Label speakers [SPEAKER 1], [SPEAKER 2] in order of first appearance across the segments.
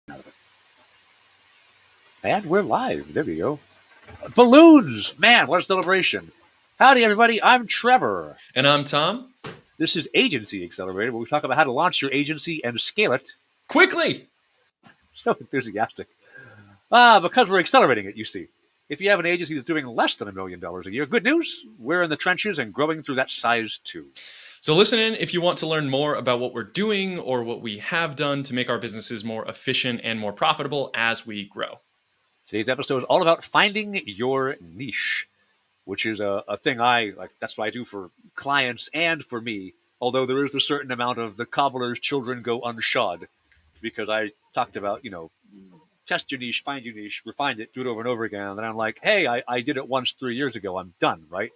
[SPEAKER 1] Out of it. And we're live. There we go. Balloons! Man, what a celebration. Howdy, everybody. I'm Trevor.
[SPEAKER 2] And I'm Tom.
[SPEAKER 1] This is Agency Accelerator, where we talk about how to launch your agency and scale it.
[SPEAKER 2] Quickly!
[SPEAKER 1] So enthusiastic. Because we're accelerating it, you see. If you have an agency that's doing less than $1 million a year, good news. We're in the trenches and growing through that size too.
[SPEAKER 2] So listen in if you want to learn more about what we're doing or what we have done to make our businesses more efficient and more profitable as we grow.
[SPEAKER 1] Today's episode is all about finding your niche, which is a thing I like. That's what I do for clients and for me. Although there is a certain amount of the cobbler's children go unshod, because I talked about, test your niche, find your niche, refine it, do it over and over again. And then I'm like, hey, I did it once 3 years ago. I'm done, right?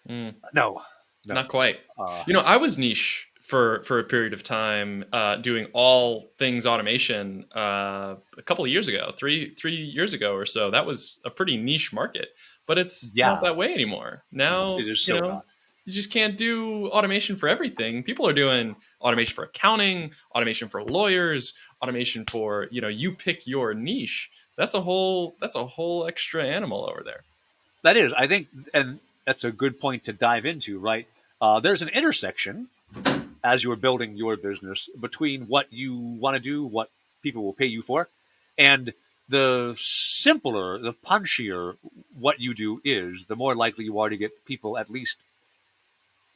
[SPEAKER 1] No.
[SPEAKER 2] Not quite. I was niche for a period of time doing all things automation a couple of years ago, three years ago or so. That was a pretty niche market, but it's not that way anymore. Now,
[SPEAKER 1] it is so not.
[SPEAKER 2] You just can't do automation for everything. People are doing automation for accounting, automation for lawyers, automation for, you pick your niche. That's a whole extra animal over there.
[SPEAKER 1] That is, I think, and that's a good point to dive into, right? There's an intersection as you're building your business between what you want to do, what people will pay you for, and the simpler, the punchier what you do is, the more likely you are to get people at least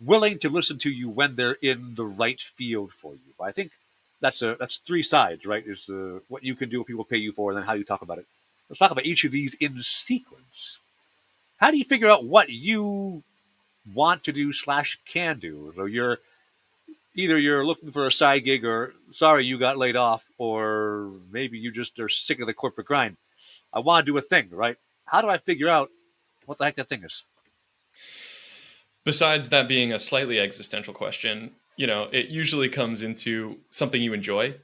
[SPEAKER 1] willing to listen to you when they're in the right field for you. I think that's three sides, right? Is what you can do, what people pay you for, and then how you talk about it. Let's talk about each of these in sequence. How do you figure out what you want to do / can do? So you're looking for a side gig, or sorry you got laid off, or maybe you just are sick of the corporate grind. I want to do a thing, right? How do I figure out what the heck that thing is?
[SPEAKER 2] Besides that being a slightly existential question, it usually comes into something you enjoy,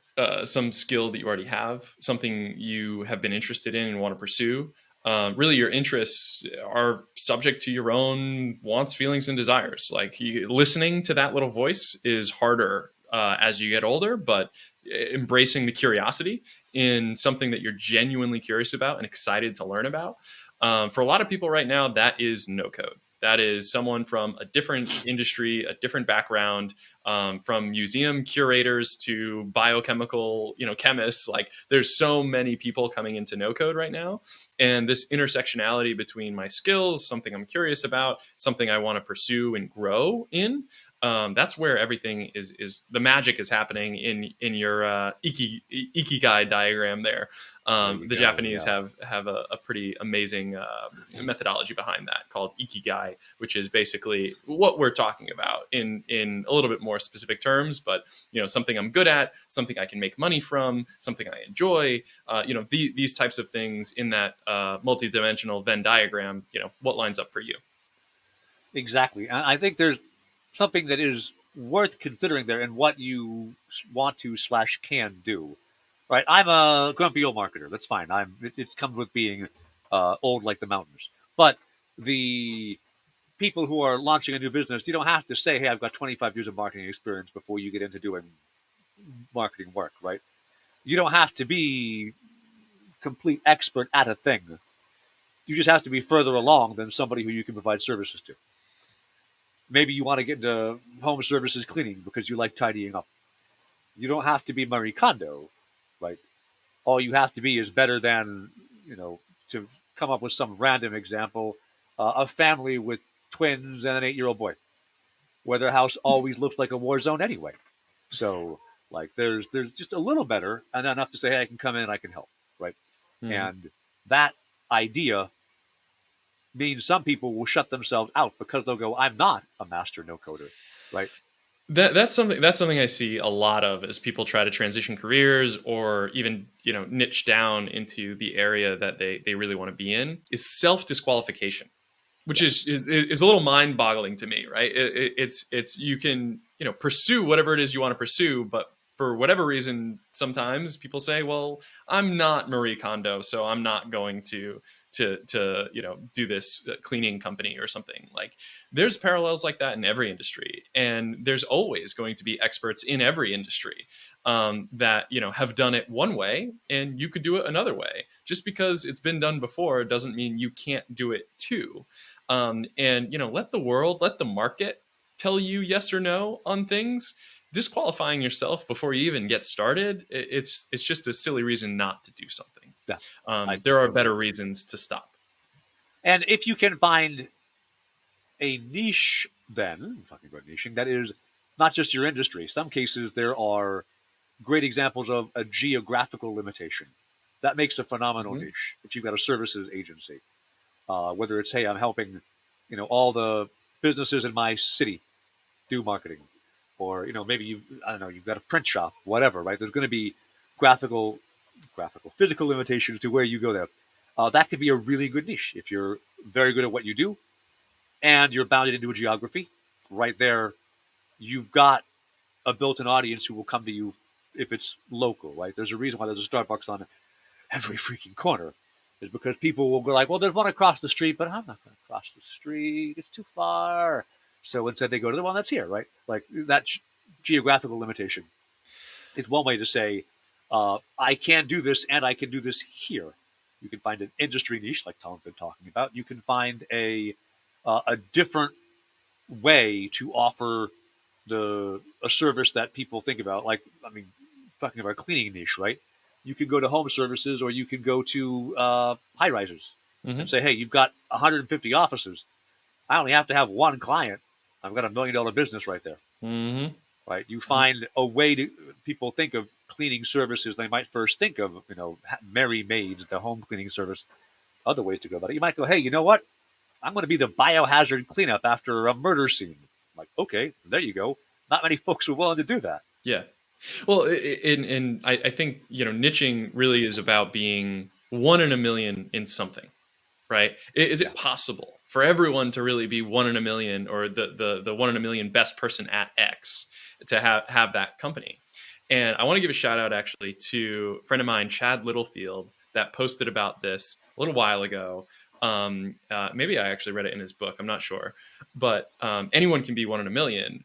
[SPEAKER 2] some skill that you already have, something you have been interested in and want to pursue. Really, your interests are subject to your own wants, feelings, and desires. Like listening to that little voice is harder as you get older, but embracing the curiosity in something that you're genuinely curious about and excited to learn about. For a lot of people right now, that is no code. That is someone from a different industry, a different background, from museum curators to biochemical, chemists. Like there's so many people coming into no code right now. And this intersectionality between my skills, something I'm curious about, something I want to pursue and grow in, that's where everything is the magic is happening in your ikigai diagram there. The Japanese have a pretty amazing methodology behind that called ikigai, which is basically what we're talking about in a little bit more specific terms, but something I'm good at, something I can make money from, something I enjoy, these types of things in that multidimensional Venn diagram. What lines up for you?
[SPEAKER 1] Exactly. And I think there's something that is worth considering there in what you want to / can do. Right, I'm a grumpy old marketer. That's fine. It comes with being old like the mountains. But the people who are launching a new business, you don't have to say, "Hey, I've got 25 years of marketing experience" before you get into doing marketing work. Right? You don't have to be complete expert at a thing. You just have to be further along than somebody who you can provide services to. Maybe you want to get into home services cleaning because you like tidying up. You don't have to be Marie Kondo. Right? All you have to be is better than, to come up with some random example, a family with twins and an 8-year-old boy, where their house always looks like a war zone anyway. So, like, there's just a little better, and enough to say, hey, I can come in and I can help, right? Mm-hmm. And that idea means some people will shut themselves out because they'll go, I'm not a master no-coder, right?
[SPEAKER 2] That's something I see a lot of as people try to transition careers or even niche down into the area that they really want to be in, is self-disqualification, which is a little mind-boggling to me, right? It's you can pursue whatever it is you want to pursue, but for whatever reason, sometimes people say, well, I'm not Marie Kondo, so I'm not going to do this cleaning company or something. Like, there's parallels like that in every industry, and there's always going to be experts in every industry that have done it one way, and you could do it another way. Just because it's been done before doesn't mean you can't do it too. And let the market tell you yes or no on things. Disqualifying yourself before you even get started, it's just a silly reason not to do something.
[SPEAKER 1] Yeah,
[SPEAKER 2] There are
[SPEAKER 1] totally
[SPEAKER 2] better
[SPEAKER 1] agree.
[SPEAKER 2] reasons to stop.
[SPEAKER 1] And if you can find a niche, then talking about niching, that is not just your industry. Some cases there are great examples of a geographical limitation that makes a phenomenal
[SPEAKER 2] Mm-hmm.
[SPEAKER 1] niche. If you've got a services agency, whether it's, hey, I'm helping, all the businesses in my city do marketing, or maybe I don't know, you've got a print shop, whatever, right? There's going to be graphical, physical limitations to where you go there. That could be a really good niche if you're very good at what you do and you're bounded into a geography. Right there, you've got a built-in audience who will come to you if it's local, right? There's a reason why there's a Starbucks on every freaking corner, is because people will go like, well, there's one across the street, but I'm not going to cross the street. It's too far. So instead, they go to the one that's here, right? Like that geographical limitation is one way to say, I can do this and I can do this here. You can find an industry niche, like Tom's been talking about. You can find a different way to offer a service that people think about. Like, I mean, talking about cleaning niche, right? You can go to home services, or you can go to high rises and
[SPEAKER 2] Mm-hmm.
[SPEAKER 1] say, hey, you've got 150 offices. I only have to have one client. I've got $1 million business right there.
[SPEAKER 2] Mm-hmm.
[SPEAKER 1] Right? You find a way to people think of cleaning services. They might first think of Merry Maids, the home cleaning service. Other ways to go about it. You might go, hey, you know what? I'm going to be the biohazard cleanup after a murder scene. I'm like, okay, there you go. Not many folks are willing to do that.
[SPEAKER 2] Yeah. Well, I think niching really is about being one in a million in something, right? Is
[SPEAKER 1] Yeah.
[SPEAKER 2] it possible for everyone to really be one in a million, or the one in a million best person at X, to have that company? And I want to give a shout out actually to a friend of mine, Chad Littlefield, that posted about this a little while ago. Maybe I actually read it in his book. I'm not sure, but anyone can be one in a million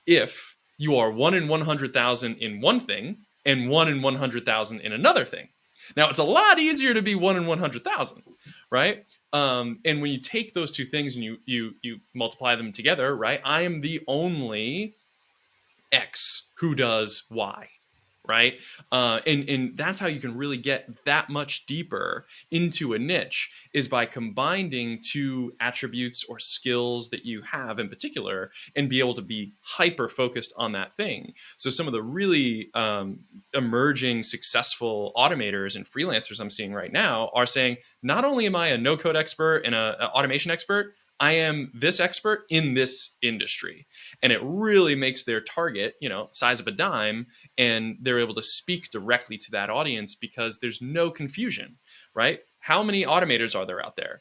[SPEAKER 2] if you are 1 in 100,000 in one thing and 1 in 100,000 in another thing. Now, it's a lot easier to be 1 in 100,000, right? And when you take those two things and you multiply them together, right? I am the only X who does Y, right? And that's how you can really get that much deeper into a niche, is by combining two attributes or skills that you have in particular, and be able to be hyper focused on that thing. So some of the really emerging successful automators and freelancers I'm seeing right now are saying, not only am I a no code expert and an automation expert, I am this expert in this industry. And it really makes their target, size of a dime, and they're able to speak directly to that audience because there's no confusion, right? How many automators are there out there?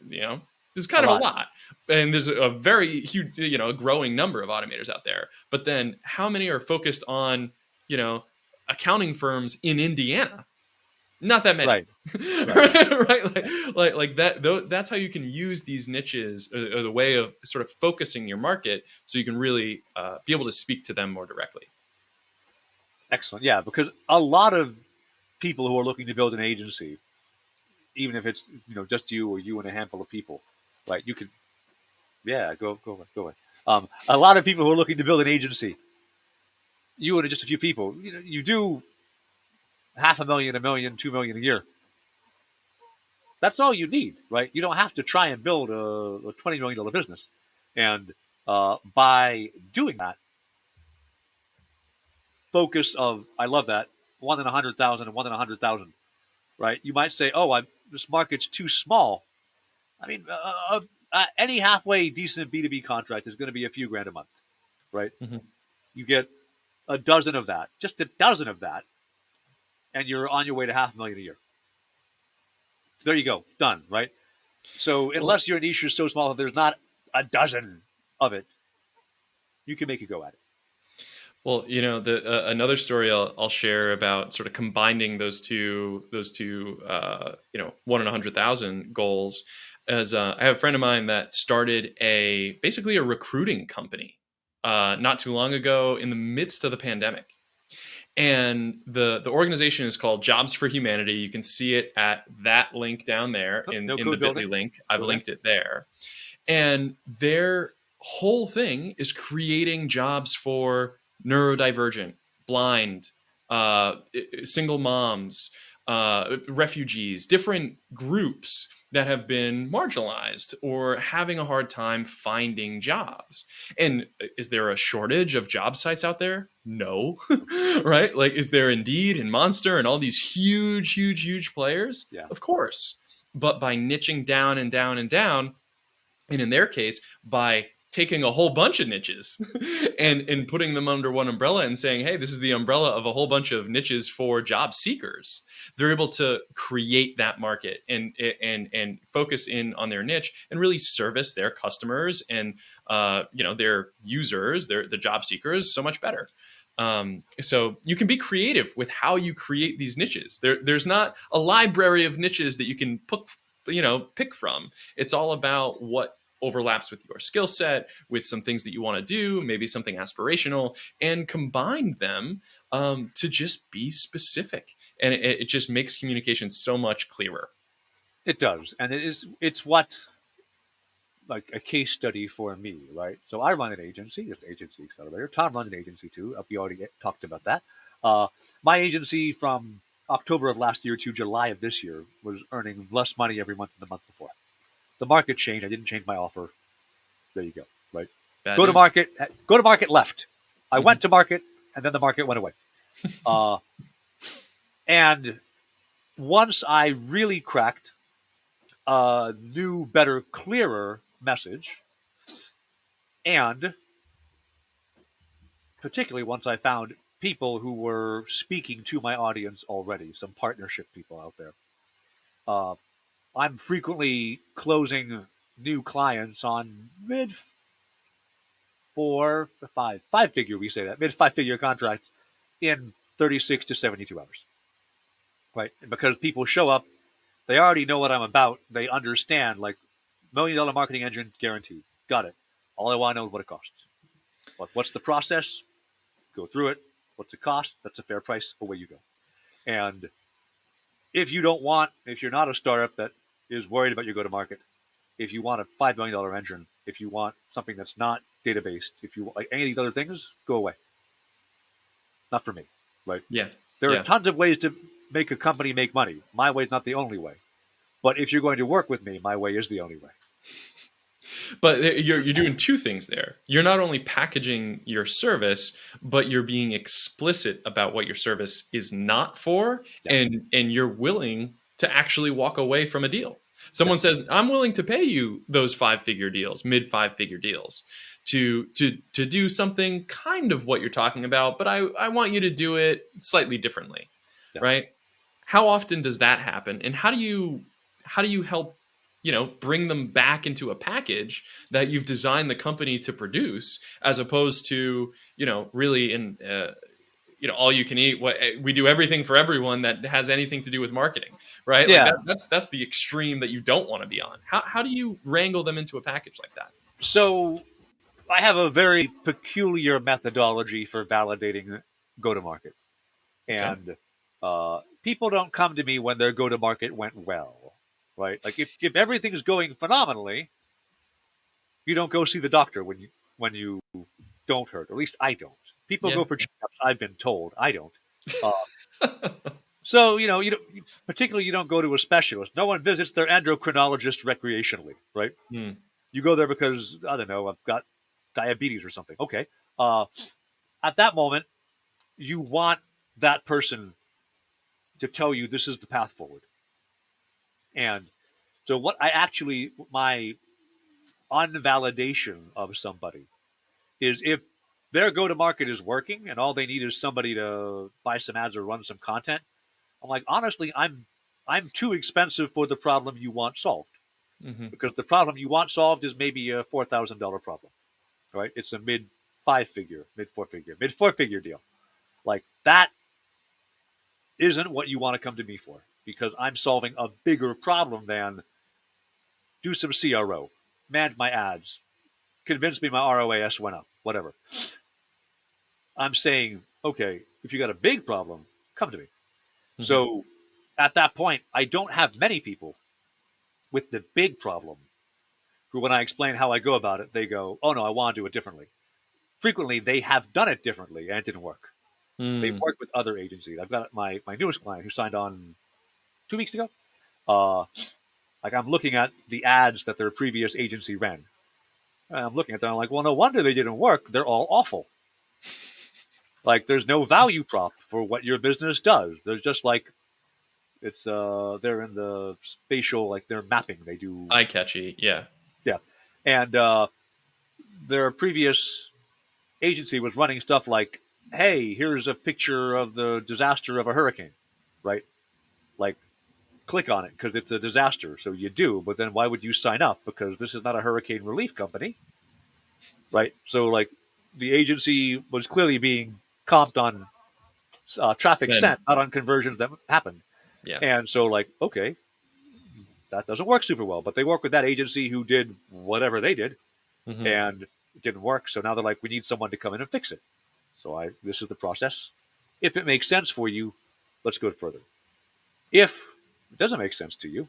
[SPEAKER 2] There's
[SPEAKER 1] A
[SPEAKER 2] kind of a
[SPEAKER 1] lot.
[SPEAKER 2] lot, and there's a very huge, growing number of automators out there. But then how many are focused on, accounting firms in Indiana? Not that many.
[SPEAKER 1] Right. Right.
[SPEAKER 2] Right, like that. That's how you can use these niches, or the way of sort of focusing your market, so you can really be able to speak to them more directly.
[SPEAKER 1] Excellent. Yeah, because a lot of people who are looking to build an agency, even if it's just you or you and a handful of people, right? You could, yeah, go away, go away. A lot of people who are looking to build an agency, you and just a few people, you do half a million, a million, 2 million a year. That's all you need, right? You don't have to try and build a $20 million business. And by doing that, focus of, I love that, 1 in 100,000 and 1 in 100,000, right? You might say, oh, this market's too small. I mean, any halfway decent B2B contract is going to be a few grand a month, right?
[SPEAKER 2] Mm-hmm.
[SPEAKER 1] You get a dozen of that, just a dozen of that, and you're on your way to 500,000 a year. There you go, done, right? So
[SPEAKER 2] Well,
[SPEAKER 1] unless your niche is so small that there's not a dozen of it, you can make a go at it.
[SPEAKER 2] Well, the another story I'll share about sort of combining those two 1 in 100,000 goals is I have a friend of mine that started basically a recruiting company not too long ago in the midst of the pandemic. And the organization is called Jobs for Humanity. You can see it at that link down there
[SPEAKER 1] Oh,
[SPEAKER 2] in
[SPEAKER 1] no
[SPEAKER 2] in the
[SPEAKER 1] code
[SPEAKER 2] Bitly
[SPEAKER 1] building.
[SPEAKER 2] link. I've
[SPEAKER 1] Okay.
[SPEAKER 2] linked it there. And their whole thing is creating jobs for neurodivergent, blind, single moms, refugees, different groups that have been marginalized or having a hard time finding jobs. And is there a shortage of job sites out there? No. Right? Like, is there Indeed and Monster and all these huge, huge, huge players?
[SPEAKER 1] Yeah.
[SPEAKER 2] Of course. But by niching down and down and down, and in their case by taking a whole bunch of niches and putting them under one umbrella and saying, hey, this is the umbrella of a whole bunch of niches for job seekers, they're able to create that market and focus in on their niche and really service their customers and their users, the job seekers, so much better. So you can be creative with how you create these niches. There's not a library of niches that you can pick from. It's all about what overlaps with your skill set, with some things that you want to do, maybe something aspirational, and combine them to just be specific. And it just makes communication so much clearer.
[SPEAKER 1] It does, and it's what, like, a case study for me, right? So I run an agency. It's Agency Accelerator. Tom runs an agency too. We already talked about that. Uh, my agency from October of last year to July of this year was earning less money every month than the month before. The market changed. I didn't change my offer. There you go. Right.
[SPEAKER 2] Bad
[SPEAKER 1] Go to
[SPEAKER 2] news.
[SPEAKER 1] market. Go to market left. I
[SPEAKER 2] Mhm.
[SPEAKER 1] went to market, and then the market went away. Uh, and once I really cracked a new, better, clearer message, and particularly once I found people who were speaking to my audience already, some partnership people out there. Uh, I'm frequently closing new clients on mid five figure, we say that, mid 5 figure contracts in 36 to 72 hours. Right. And because people show up, they already know what I'm about. They understand, like, $1 million marketing engine guaranteed. Got it. All I want to know is what it costs. What's the process? Go through it. What's the cost? That's a fair price. Away you go. And if you're not a startup that is worried about your go to market, if you want a $5 million engine, if you want something that's not data based, if you like any of these other things, go away. Not for me, right?
[SPEAKER 2] Yeah.
[SPEAKER 1] There are
[SPEAKER 2] Yeah.
[SPEAKER 1] tons of ways to make a company make money. My way is not the only way. But if you're going to work with me, my way is the only way.
[SPEAKER 2] But you're doing two things there. You're not only packaging your service, but you're being explicit about what your service is not for,
[SPEAKER 1] Yeah,
[SPEAKER 2] and you're willing to actually walk away from a deal.
[SPEAKER 1] yeah,
[SPEAKER 2] Someone says, "I'm willing to pay you those 5 figure deals, mid 5 figure deals, to do something kind of what you're talking about, but I want you to do it slightly differently."
[SPEAKER 1] yeah.
[SPEAKER 2] Right? How often does that happen, and how do you help bring them back into a package that you've designed the company to produce, as opposed to really in all you can eat, what we do, everything for everyone that has anything to do with marketing, right? Like
[SPEAKER 1] Yeah.
[SPEAKER 2] that's the extreme that you don't want to be on. How do you wrangle them into a package like that?
[SPEAKER 1] So I have a very peculiar methodology for validating go to market.
[SPEAKER 2] Okay.
[SPEAKER 1] And people don't come to me when their go to market went well, right? Like, if everything is going phenomenally, you don't go see the doctor when you don't hurt. Or at least I don't. People
[SPEAKER 2] Yeah.
[SPEAKER 1] go for checkups. I've been told. I don't. Uh, so particularly, you don't go to a specialist. No one visits their endocrinologist recreationally, right?
[SPEAKER 2] Hmm.
[SPEAKER 1] You go there because, I don't know, I've got diabetes or something. Okay. Uh, at that moment, you want that person to tell you this is the path forward. And so, my unvalidation of somebody is if their go to market is working and all they need is somebody to buy some ads or run some content. I'm like, honestly, I'm too expensive for the problem you want solved,
[SPEAKER 2] Hmm.
[SPEAKER 1] because the problem you want solved is maybe a $4,000 problem, right? It's a mid 5-figure, mid 4-figure deal. Like that isn't what you want to come to me for because I'm solving a bigger problem than do some CRO, manage my ads, convince me my ROAS went up, whatever. I'm saying, okay, if you got a big problem, come to me.
[SPEAKER 2] Mm-hmm.
[SPEAKER 1] So at that point, I don't have many people with the big problem who, when I explain how I go about it, they go, oh no, I want to do it differently. Frequently, they have done it differently and it didn't work. They've
[SPEAKER 2] Mm.
[SPEAKER 1] worked with other agencies. I've got my newest client who signed on 2 weeks ago. Uh, like I'm looking at the ads that their previous agency ran. And I'm looking at them. I'm like, well, no wonder they didn't work. They're all awful. Like, there's no value prop for what your business does. There's just like it's they're in the spatial like they're mapping. They do
[SPEAKER 2] Eye catchy. Yeah.
[SPEAKER 1] yeah, and their previous agency was running stuff like, hey, here's a picture of the disaster of a hurricane, right? Like click on it because it's a disaster. So you do, but then why would you sign up? Because this is not a hurricane relief company, right? So like the agency was clearly being comped on traffic
[SPEAKER 2] Spend.
[SPEAKER 1] sent, not on conversions that happened.
[SPEAKER 2] Yeah.
[SPEAKER 1] And so like, okay, that doesn't work super well, but they work with that agency who did whatever they did
[SPEAKER 2] Mm-hmm.
[SPEAKER 1] and it didn't work. So now they're like, we need someone to come in and fix it. So this is the process. If it makes sense for you, let's go further. If it doesn't make sense to you,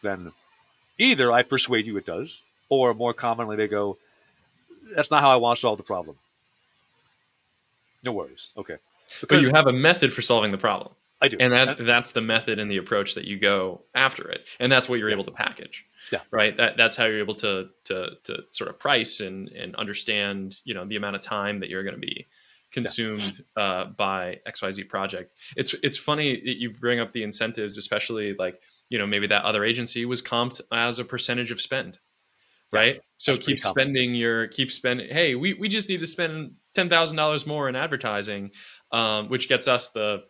[SPEAKER 1] then either I persuade you it does, or more commonly they go, that's not how I want to solve the problem. No worries. Okay.
[SPEAKER 2] But
[SPEAKER 1] Because
[SPEAKER 2] you have a method for solving the problem.
[SPEAKER 1] I do.
[SPEAKER 2] And that's the method and the approach that you go after it. And that's what you're able to package.
[SPEAKER 1] Yeah.
[SPEAKER 2] Right. That's how you're able to sort of price and understand, the amount of time that you're going to be consumed by XYZ project. It's funny that you bring up the incentives, especially like, maybe that other agency was comped as a percentage of spend. Right. So keep spending. Hey, we just need to spend $10,000 more in advertising, which gets us the,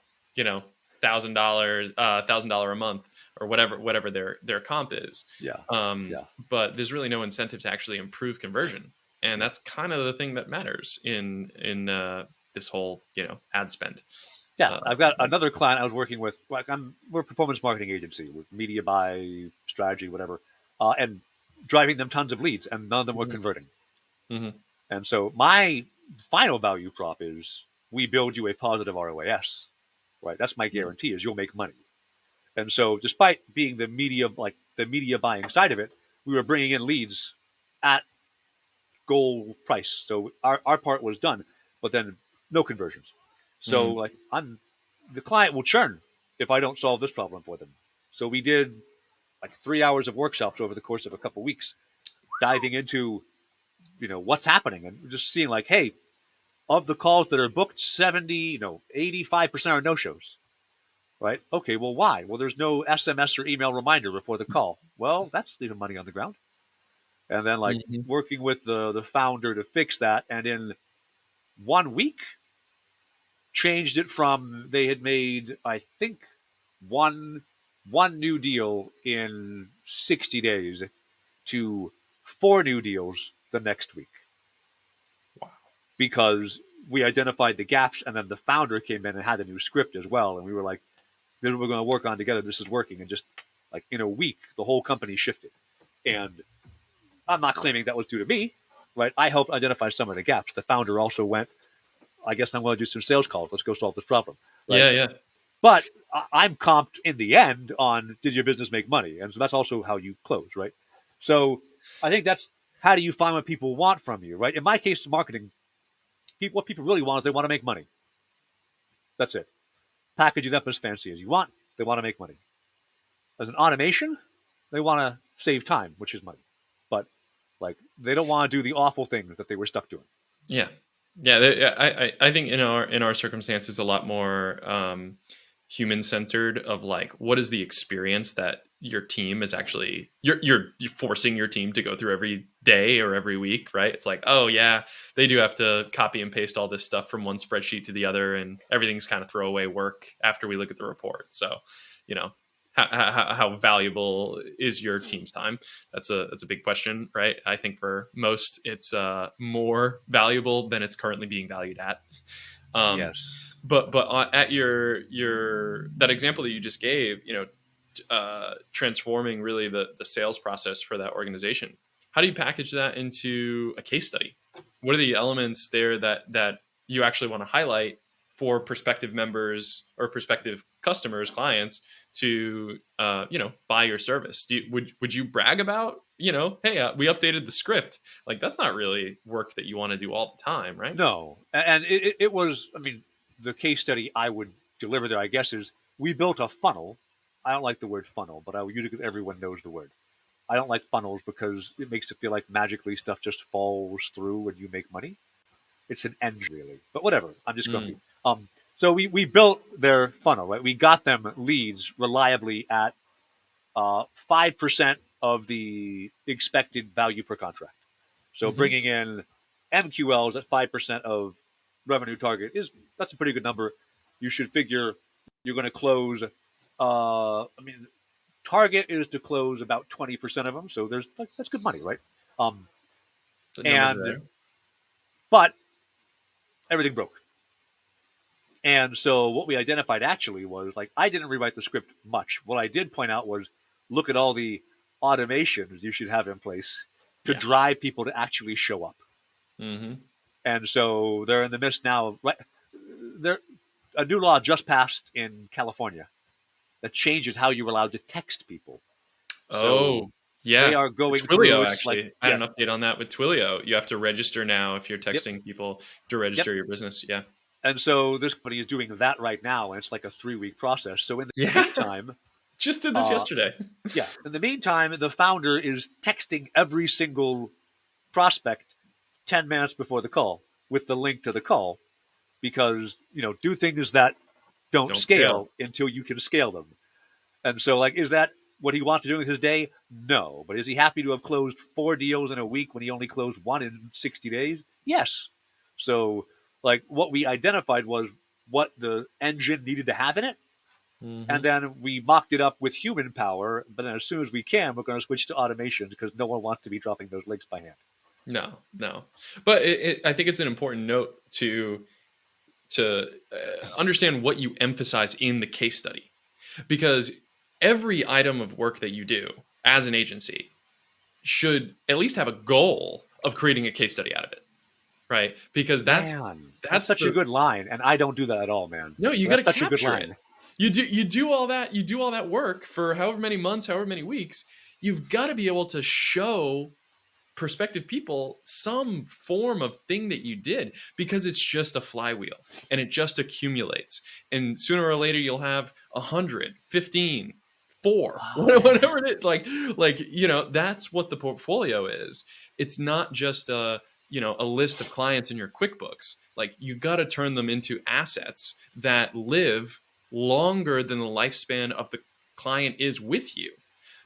[SPEAKER 2] $1,000 a month or whatever their comp is. But there's really no incentive to actually improve conversion. And that's kind of the thing that matters in this whole, ad spend.
[SPEAKER 1] Yeah, I've got another client I was working with. Like we're a performance marketing agency with media buy, strategy, whatever, and driving them tons of leads, and none of them were converting.
[SPEAKER 2] Mm-hmm.
[SPEAKER 1] And so my final value prop is we build you a positive ROAS, right? That's my guarantee is you'll make money. And so despite being the media buying side of it, we were bringing in leads at goal price. So our part was done, but then no conversions. So like the client will churn if I don't solve this problem for them. So we did like 3 hours of workshops over the course of a couple of weeks, diving into, what's happening and just seeing like, hey, of the calls that are booked, 85% are no-shows, right? Okay, well, why? Well, there's no SMS or email reminder before the call. Well, that's leaving money on the ground. And then like working with the founder to fix that. And in 1 week, changed it from they had made, I think, one new deal in 60 days to 4 new deals the next week.
[SPEAKER 2] Wow.
[SPEAKER 1] Because we identified the gaps and then the founder came in and had a new script as well. And we were like, this is what we're going to work on together. This is working. And just like in a week, the whole company shifted. And I'm not claiming that was due to me, right? I helped identify some of the gaps. The founder also went, I guess I'm going to do some sales calls. Let's go solve this problem. Right?
[SPEAKER 2] Yeah.
[SPEAKER 1] But I'm comped in the end on did your business make money? And so that's also how you close, right? So I think that's how do you find what people want from you, right? In my case, marketing, what people really want is they want to make money. That's it. Package it up as fancy as you want. They want to make money. As an automation, they want to save time, which is money. But like they don't want to do the awful things that they were stuck doing.
[SPEAKER 2] Yeah. I think in our circumstances, a lot more human centered. Of like, what is the experience that your team is actually you're forcing your team to go through every day or every week, right? It's like, oh yeah, they do have to copy and paste all this stuff from one spreadsheet to the other, and everything's kind of throwaway work after we look at the report. So, how valuable is your team's time? That's a big question, right? I think for most, it's more valuable than it's currently being valued at. Um,
[SPEAKER 1] Yes.
[SPEAKER 2] but at your that example that you just gave, transforming really the sales process for that organization. How do you package that into a case study? What are the elements there that you actually want to highlight for prospective members or prospective customers, clients to buy your service? Would you brag about, hey, we updated the script? Like, that's not really work that you want to do all the time, right?
[SPEAKER 1] No, and it was. I mean, the case study I would deliver there, I guess, is we built a funnel. I don't like the word funnel, but I will use it because everyone knows the word. I don't like funnels because it makes it feel like magically stuff just falls through and you make money. It's an engine, really. But whatever. I'm just grumpy.
[SPEAKER 2] Mm.
[SPEAKER 1] So we built their funnel, right? We got them leads reliably at 5% of the expected value per contract. So
[SPEAKER 2] Mm-hmm.
[SPEAKER 1] bringing in MQLs at 5% of revenue target that's a pretty good number. You should figure you're going to close. I mean, target is to close about 20% of them, so that's good money, right? Um,
[SPEAKER 2] The number
[SPEAKER 1] and
[SPEAKER 2] there.
[SPEAKER 1] but everything broke. And so what we identified actually was like I didn't rewrite the script much. What I did point out was look at all the automations you should have in place to
[SPEAKER 2] Yeah.
[SPEAKER 1] drive people to actually show up.
[SPEAKER 2] Mm-hmm.
[SPEAKER 1] And so they're in the midst now of there a new law just passed in California that changes how you're allowed to text people. So
[SPEAKER 2] Oh,
[SPEAKER 1] they
[SPEAKER 2] yeah.
[SPEAKER 1] are going through
[SPEAKER 2] Twilio,
[SPEAKER 1] it's like
[SPEAKER 2] actually. I had
[SPEAKER 1] yeah,
[SPEAKER 2] an update on that with Twilio. You have to register now if you're
[SPEAKER 1] yep,
[SPEAKER 2] texting people to
[SPEAKER 1] yep.
[SPEAKER 2] register your business. Yeah.
[SPEAKER 1] And so this company is doing that right now, and it's like a 3 week process. So in the
[SPEAKER 2] Yeah.
[SPEAKER 1] meantime,
[SPEAKER 2] Just did this
[SPEAKER 1] uh,
[SPEAKER 2] yesterday.
[SPEAKER 1] yeah, in the meantime, the founder is texting every single prospect 10 minutes before the call with the link to the call because do things that don't
[SPEAKER 2] Don't scale.
[SPEAKER 1] scale until you can scale them. And so, like, is that what he wants to do with his day? No. But is he happy to have closed 4 deals in a week when he only closed one in 60 days? Yes. So, like, what we identified was what the engine needed to have in it. And
[SPEAKER 2] Mm-hmm.
[SPEAKER 1] then we mocked it up with human power. But then, as soon as we can, we're going to switch to automations because no one wants to be dropping those links by hand.
[SPEAKER 2] No, no. But I think it's an important note to understand what you emphasize in the case study, because every item of work that you do as an agency should at least have a goal of creating a case study out of it, right? Because
[SPEAKER 1] Man, that's
[SPEAKER 2] that's
[SPEAKER 1] such a
[SPEAKER 2] the
[SPEAKER 1] good line. And I don't do that at all, man.
[SPEAKER 2] no, you
[SPEAKER 1] But
[SPEAKER 2] got to
[SPEAKER 1] that's such a good
[SPEAKER 2] capture it.
[SPEAKER 1] line.
[SPEAKER 2] You do all that work for however many months, however many weeks. You've got to be able to show prospective people some form of thing that you did, because it's just a flywheel and it just accumulates, and sooner or later you'll have 100, 15, 4,
[SPEAKER 1] Oh,
[SPEAKER 2] whatever
[SPEAKER 1] man.
[SPEAKER 2] it is. That's what the portfolio is. It's not just a list of clients in your QuickBooks. Like, you got to turn them into assets that live longer than the lifespan of the client is with you,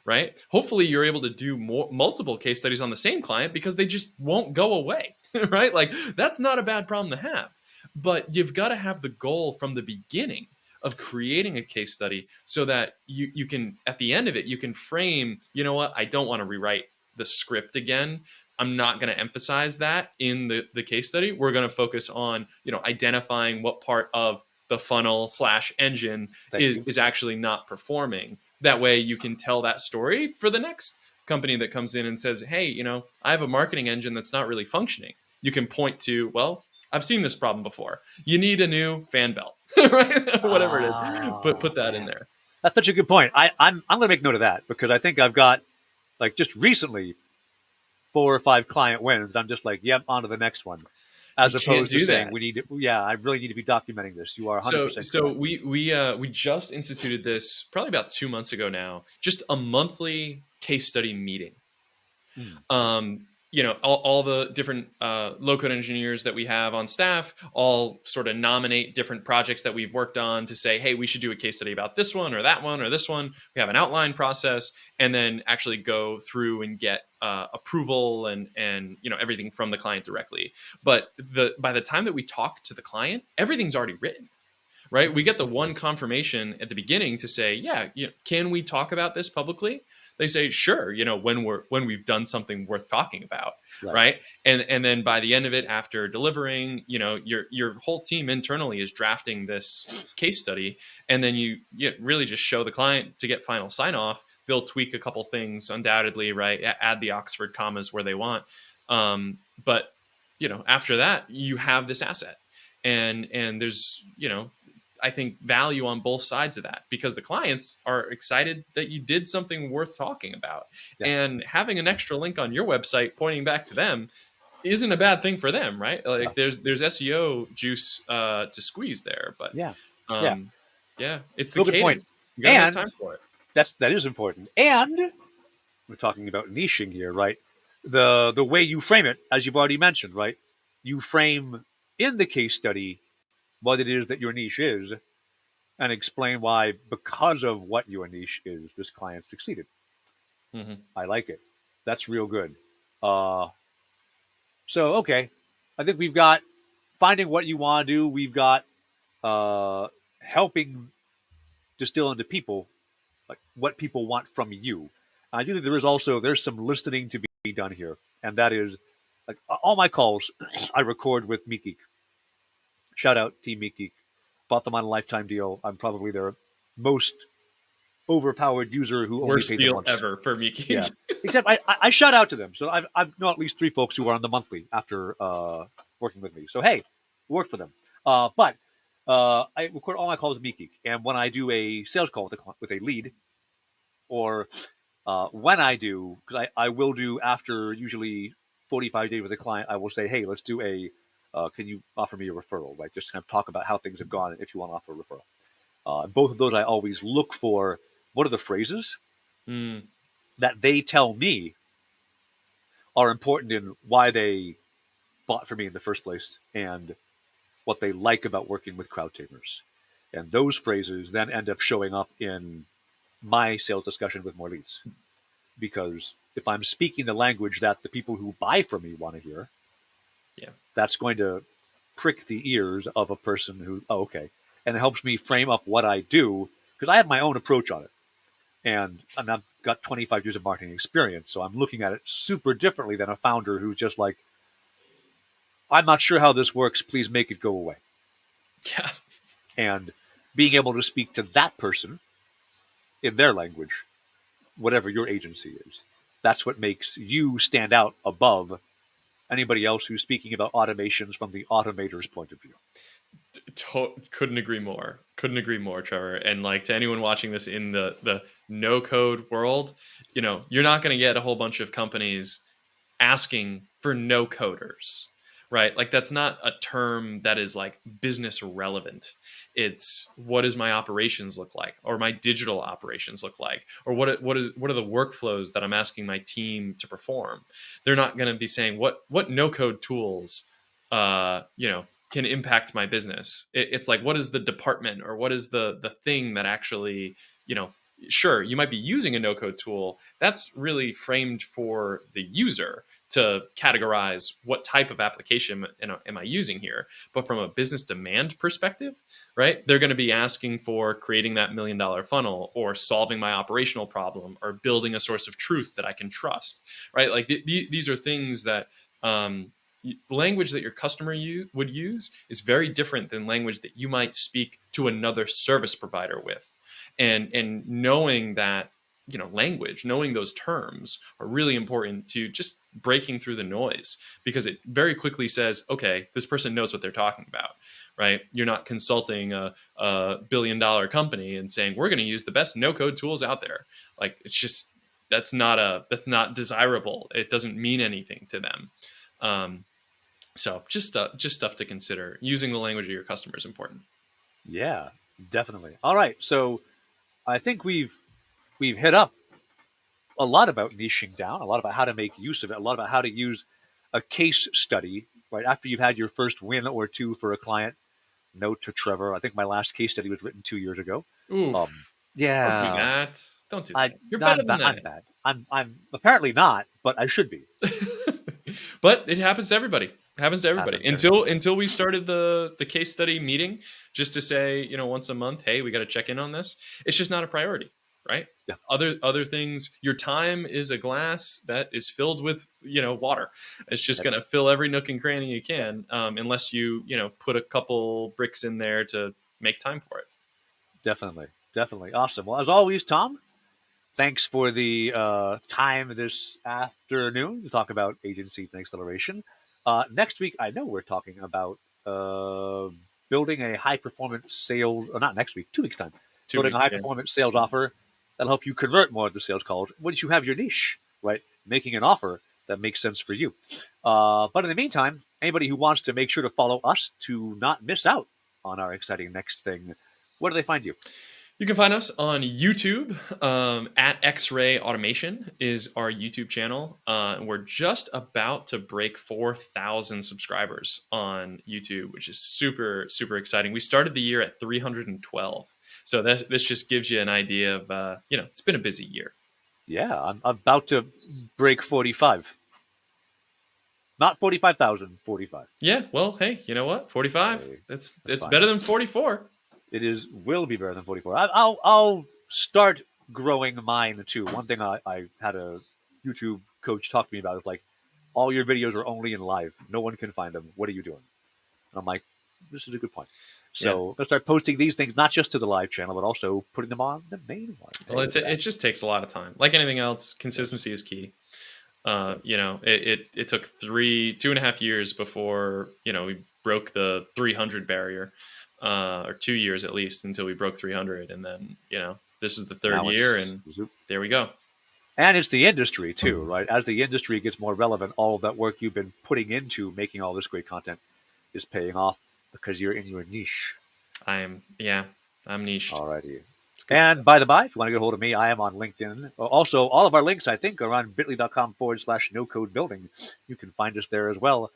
[SPEAKER 2] right? Hopefully you're able to do multiple case studies on the same client because they just won't go away, right? Like, that's not a bad problem to have. But you've got to have the goal from the beginning of creating a case study so that you can, at the end of it, you can frame, what, I don't want to rewrite the script again. I'm not going to emphasize that in the case study. We're going to focus on, identifying what part of the funnel slash engine
[SPEAKER 1] Thank
[SPEAKER 2] is
[SPEAKER 1] you.
[SPEAKER 2] is actually not performing. That way you can tell that story for the next company that comes in and says, hey, I have a marketing engine that's not really functioning. You can point to, well, I've seen this problem before. You need a new fan belt, right? Whatever it is. Put
[SPEAKER 1] Oh,
[SPEAKER 2] that in
[SPEAKER 1] man.
[SPEAKER 2] there.
[SPEAKER 1] That's such a good point. I'm going to make note of that because I think I've got, like, just recently 4 or 5 client wins. I'm just like, yep, on to the next one.
[SPEAKER 2] You
[SPEAKER 1] As
[SPEAKER 2] can't
[SPEAKER 1] opposed to
[SPEAKER 2] do
[SPEAKER 1] saying,
[SPEAKER 2] that.
[SPEAKER 1] I really need to be documenting this. You are
[SPEAKER 2] So
[SPEAKER 1] 100%
[SPEAKER 2] so
[SPEAKER 1] correct.
[SPEAKER 2] we just instituted this probably about 2 months ago now, just a monthly case study meeting.
[SPEAKER 1] Mm.
[SPEAKER 2] All the different low code engineers that we have on staff all sort of nominate different projects that we've worked on to say, hey, we should do a case study about this one or that one or this one. We have an outline process, and then actually go through and get approval and everything from the client directly. But by the time that we talk to the client, everything's already written. right? We get the one confirmation at the beginning to say, yeah, can we talk about this publicly? They say, sure, when we've done something worth talking about,
[SPEAKER 1] Right.
[SPEAKER 2] right? And then by the end of it, after delivering, your whole team internally is drafting this case study, and then you really just show the client to get final sign off. They'll tweak a couple things, undoubtedly, right? Add the Oxford commas where they want, but after that, you have this asset, and there's I think value on both sides of that, because the clients are excited that you did something worth talking about,
[SPEAKER 1] Yeah.
[SPEAKER 2] and having an extra link on your website pointing back to them isn't a bad thing for them, right? Like
[SPEAKER 1] Yeah.
[SPEAKER 2] there's SEO juice to squeeze there, but
[SPEAKER 1] Yeah. Yeah.
[SPEAKER 2] um, yeah, it's the
[SPEAKER 1] Real good point.
[SPEAKER 2] cadence. You got to make
[SPEAKER 1] And
[SPEAKER 2] time for it.
[SPEAKER 1] that is important. And we're talking about niching here, right? The way you frame it, as you've already mentioned, right? You frame in the case study what it is that your niche is, and explain why, because of what your niche is, this client succeeded.
[SPEAKER 2] Mm-hmm.
[SPEAKER 1] I like it. That's real good. Uh, so okay, I think we've got finding what you want to do. We've got uh, helping distill into people like what people want from you. I do think there's some listening to be done here, and that is like all my calls I record with MeetGeek. Shout out Team MeetGeek. Bought them on a lifetime deal. I'm probably their most overpowered user who only
[SPEAKER 2] Worst
[SPEAKER 1] paid them
[SPEAKER 2] deal
[SPEAKER 1] once.
[SPEAKER 2] ever for Miki.
[SPEAKER 1] Yeah, except I shout out to them. So I've known at least 3 folks who are on the monthly after working with me. So hey, worked for them. But I record all my calls with MeetGeek, and when I do a sales call with a lead, or when I do, because I will do after usually 45 days with a client, I will say, hey, let's do can you offer me a referral, right? Just kind of talk about how things have gone if you want to offer a referral. Both of those, I always look for what are the phrases that they tell me are important in why they bought from me in the first place and what they like about working with crowd tamers. And those phrases then end up showing up in my sales discussion with more leads. Because if I'm speaking the language that the people who buy from me want to hear,
[SPEAKER 2] Yeah.
[SPEAKER 1] that's going to prick the ears of a person who, oh, okay. And it helps me frame up what I do because I have my own approach on it. And I've got 25 years of marketing experience. So I'm looking at it super differently than a founder who's just like, I'm not sure how this works. Please make it go away.
[SPEAKER 2] Yeah.
[SPEAKER 1] And being able to speak to that person in their language, whatever your agency is, that's what makes you stand out above anybody else who's speaking about automations from the automator's point of view.
[SPEAKER 2] Couldn't agree more. Couldn't agree more, Trevor. And like, to anyone watching this in the no code world, you're not going to get a whole bunch of companies asking for no coders, right? Like, that's not a term that is like business relevant. It's, what does my operations look like, or my digital operations look like, or what are the workflows that I'm asking my team to perform? They're not going to be saying what no code tools can impact my business. It's like, what is the department, or what is the thing that actually, sure, you might be using a no code tool that's really framed for the user to categorize what type of application am I using here. But from a business demand perspective, right, they're going to be asking for creating that $1 million funnel, or solving my operational problem, or building a source of truth that I can trust, right? Like these are things that language that your customer would use is very different than language that you might speak to another service provider with. And knowing that, language, knowing those terms are really important to just breaking through the noise, because it very quickly says, okay, this person knows what they're talking about, right? You're not consulting a $1 billion company and saying, we're going to use the best no code tools out there. Like, it's just, that's not desirable. It doesn't mean anything to them. So just stuff to consider. Using the language of your customer is important.
[SPEAKER 1] Yeah, definitely. All right, so I think we've hit up a lot about niching down, a lot about how to make use of it, a lot about how to use a case study right after you've had your first win or two for a client. Note to Trevor, I think my last case study was written 2 years ago.
[SPEAKER 2] Oof. Don't do
[SPEAKER 1] Yeah,
[SPEAKER 2] that. Don't do
[SPEAKER 1] I
[SPEAKER 2] that. You're better than
[SPEAKER 1] I'm
[SPEAKER 2] that.
[SPEAKER 1] bad. I'm apparently not, but I should be.
[SPEAKER 2] But it happens to everybody. It happens to everybody.
[SPEAKER 1] Happens to everybody.
[SPEAKER 2] Until we started the case study meeting, just to say, once a month, hey, we got to check in on this. It's just not a priority, right?
[SPEAKER 1] Yeah,
[SPEAKER 2] Other things, your time is a glass that is filled with water. It's just
[SPEAKER 1] that's
[SPEAKER 2] going to fill every nook and cranny you can, unless you put a couple bricks in there to make time for it.
[SPEAKER 1] definitely, definitely awesome. Well, as always, Tom, thanks for the time this afternoon to talk about agencies and acceleration. Next week, I know we're talking about uh, building a high performance sales, or not next week, 2 weeks' time,
[SPEAKER 2] 2 weeks,
[SPEAKER 1] building a high
[SPEAKER 2] yeah.
[SPEAKER 1] performance sales offer that'll help you convert more of the sales calls once you have your niche, right? Making an offer that makes sense for you. But in the meantime, anybody who wants to make sure to follow us to not miss out on our exciting next thing, where do they find you?
[SPEAKER 2] You can find us on YouTube. At X-Ray Automation is our YouTube channel. We're just about to break 4,000 subscribers on YouTube, which is super, super exciting. We started the year at 312. So this just gives you an idea of, it's been a busy year.
[SPEAKER 1] Yeah, I'm about to break 45. Not 45,000, 45.
[SPEAKER 2] Yeah, well, hey, you know what? 45.
[SPEAKER 1] Hey,
[SPEAKER 2] That's
[SPEAKER 1] that's
[SPEAKER 2] it's
[SPEAKER 1] fine.
[SPEAKER 2] better than 44.
[SPEAKER 1] It will be better than 44. I'll start growing mine too. One thing I had a YouTube coach talk to me about is like, all your videos are only in live. No one can find them. What are you doing? And I'm like, this is a good point.
[SPEAKER 2] Yeah.
[SPEAKER 1] So let's start posting these things not just to the live channel, but also putting them on the main one.
[SPEAKER 2] Well,
[SPEAKER 1] Hey, look at
[SPEAKER 2] it
[SPEAKER 1] that.
[SPEAKER 2] just takes a lot of time. Like anything else,
[SPEAKER 1] Yes.
[SPEAKER 2] consistency is key.
[SPEAKER 1] Yes.
[SPEAKER 2] It took 2.5 years before we broke the 300 barrier, or 2 years at least until we broke 300, and then this is the third
[SPEAKER 1] Now
[SPEAKER 2] year,
[SPEAKER 1] it's
[SPEAKER 2] and there we go.
[SPEAKER 1] And it's the industry too, right? As the industry gets more relevant, all of that work you've been putting into making all this great content is paying off because you're in your niche.
[SPEAKER 2] I'm niched.
[SPEAKER 1] Alrighty.
[SPEAKER 2] It's good.
[SPEAKER 1] And by the by, if you want to get a hold of me, I am on LinkedIn. Also, all of our links, I think, are on bit.ly.com/no code building. You can find us there as well.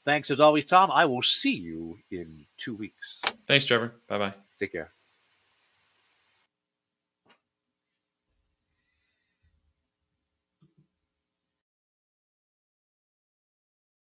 [SPEAKER 1] Thanks as always, Tom. I will see you in 2 weeks.
[SPEAKER 2] Thanks, Trevor. Bye bye.
[SPEAKER 1] Take care.